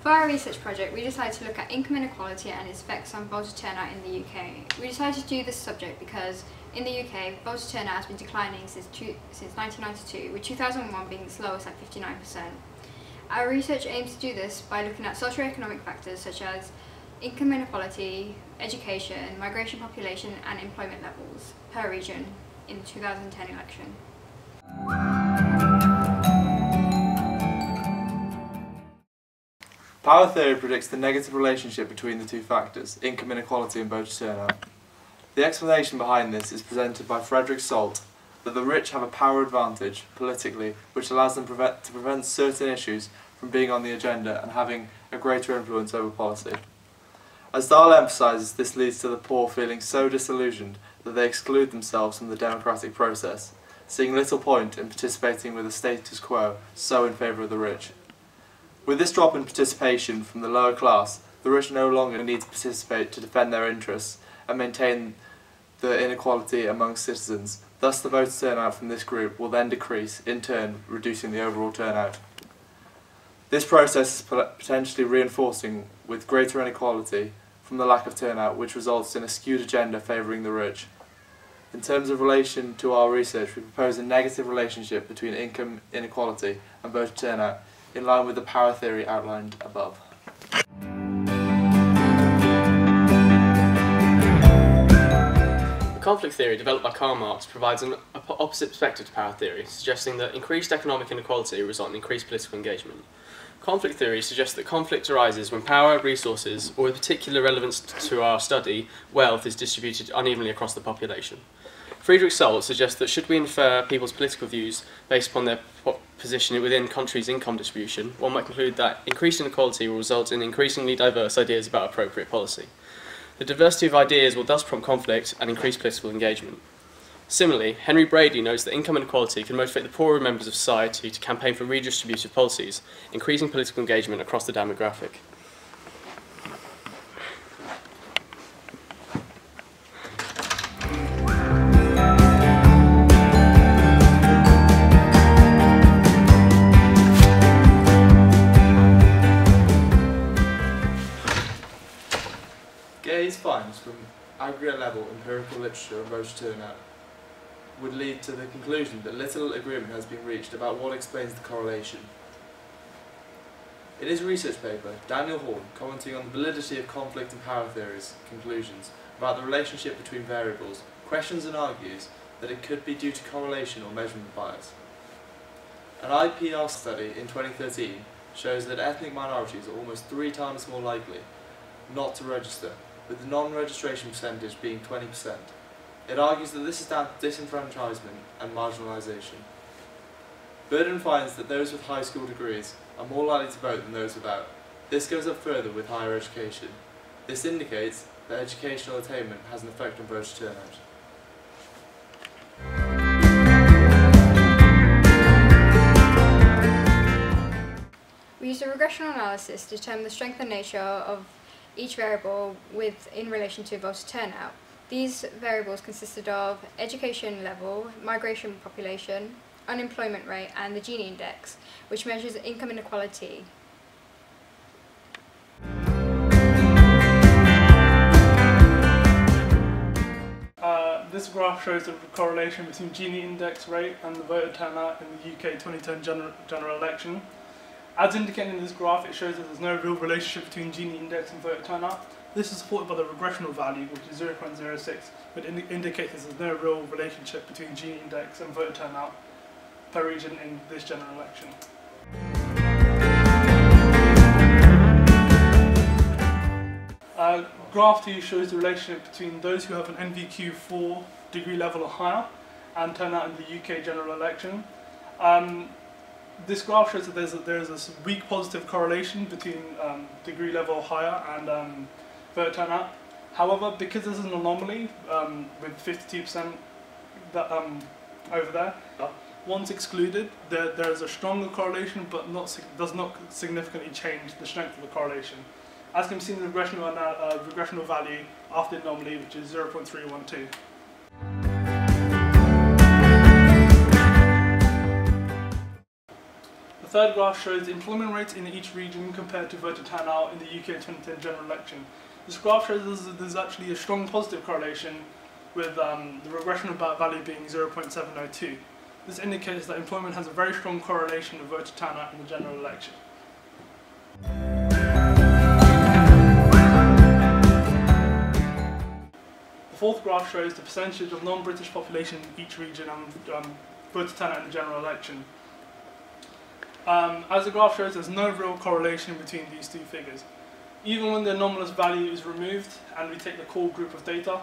For our research project, we decided to look at income inequality and its effects on voter turnout in the UK. We decided to do this subject because in the UK, voter turnout has been declining since 1992, with 2001 being its lowest at 59%. Our research aims to do this by looking at socio-economic factors such as income inequality, education, migration population and employment levels per region in the 2010 election. Power theory predicts the negative relationship between the two factors, income inequality and voter turnout. The explanation behind this is presented by Frederick Salt, that the rich have a power advantage, politically, which allows them to prevent certain issues from being on the agenda and having a greater influence over policy. As Dahl emphasises, this leads to the poor feeling so disillusioned that they exclude themselves from the democratic process, seeing little point in participating with a status quo so in favour of the rich. With this drop in participation from the lower class, the rich no longer need to participate to defend their interests and maintain the inequality among citizens. Thus the voter turnout from this group will then decrease, in turn reducing the overall turnout. This process is potentially reinforcing with greater inequality from the lack of turnout, which results in a skewed agenda favouring the rich. In terms of relation to our research, we propose a negative relationship between income inequality and voter turnout, in line with the power theory outlined above. The conflict theory developed by Karl Marx provides an opposite perspective to power theory, suggesting that increased economic inequality will result in increased political engagement. Conflict theory suggests that conflict arises when power, resources, or with particular relevance to our study, wealth is distributed unevenly across the population. Frederick Salt suggests that should we infer people's political views based upon their position within countries' income distribution, one might conclude that increased inequality will result in increasingly diverse ideas about appropriate policy. The diversity of ideas will thus prompt conflict and increase political engagement. Similarly, Henry Brady notes that income inequality can motivate the poorer members of society to campaign for redistributive policies, increasing political engagement across the demographic. Gay's finds from aggregate level empirical literature of voter turnout would lead to the conclusion that little agreement has been reached about what explains the correlation. In his research paper, Daniel Horn, commenting on the validity of conflict and power theories conclusions about the relationship between variables, questions and argues that it could be due to correlation or measurement bias. An IPR study in 2013 shows that ethnic minorities are almost 3 times more likely not to register, with the non-registration percentage being 20%. It argues that this is down to disenfranchisement and marginalisation. Burden finds that those with high school degrees are more likely to vote than those without. This goes up further with higher education. This indicates that educational attainment has an effect on voter turnout. We used a regressional analysis to determine the strength and nature of each variable in relation to voter turnout. These variables consisted of education level, migration population, unemployment rate and the Gini index, which measures income inequality. This graph shows the correlation between Gini index rate and the voter turnout in the UK 2010 general election. As indicated in this graph, it shows that there's no real relationship between Gini index and voter turnout. This is supported by the regressional value, which is 0.06, but indicates that there's no real relationship between Gini index and voter turnout per region in this general election. Graph 2 shows the relationship between those who have an NVQ 4 degree level or higher and turnout in the UK general election. This graph shows that there's a weak positive correlation between degree level higher and voter turnout. However, because this is an anomaly with 52% over there, once excluded, there is a stronger correlation, but does not significantly change the strength of the correlation. As can be seen in the regressional value after the anomaly, which is 0.312. third graph shows the employment rates in each region compared to voter turnout in the UK 2010 general election. This graph shows there's actually a strong positive correlation with the regression of value being 0.702. This indicates that employment has a very strong correlation with voter turnout in the general election. The fourth graph shows the percentage of non-British population in each region and voter turnout in the general election. As the graph shows, there's no real correlation between these two figures. Even when the anomalous value is removed and we take the core group of data,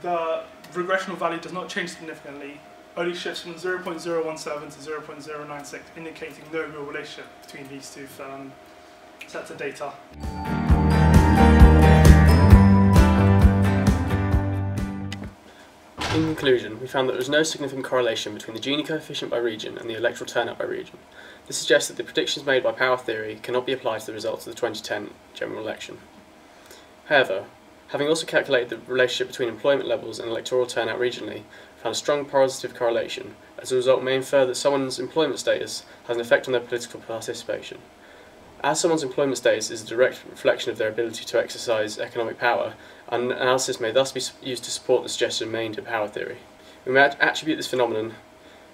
the regressional value does not change significantly, only shifts from 0.017 to 0.096, indicating no real relationship between these two sets of data. In conclusion, we found that there was no significant correlation between the Gini coefficient by region and the electoral turnout by region. This suggests that the predictions made by power theory cannot be applied to the results of the 2010 general election. However, having also calculated the relationship between employment levels and electoral turnout regionally, we found a strong positive correlation. As a result, we may infer that someone's employment status has an effect on their political participation. As someone's employment status is a direct reflection of their ability to exercise economic power, an analysis may thus be used to support the suggestion made in power theory. We may attribute this phenomenon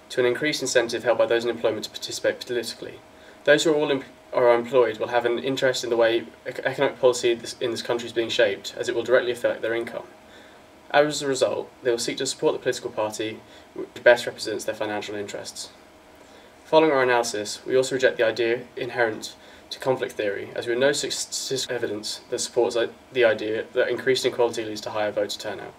to an increased incentive held by those in employment to participate politically. Those who are employed will have an interest in the way economic policy in this country is being shaped, as it will directly affect their income. As a result, they will seek to support the political party which best represents their financial interests. Following our analysis, we also reject the idea inherent to conflict theory, as we have no statistical evidence that supports the idea that increased inequality leads to higher voter turnout.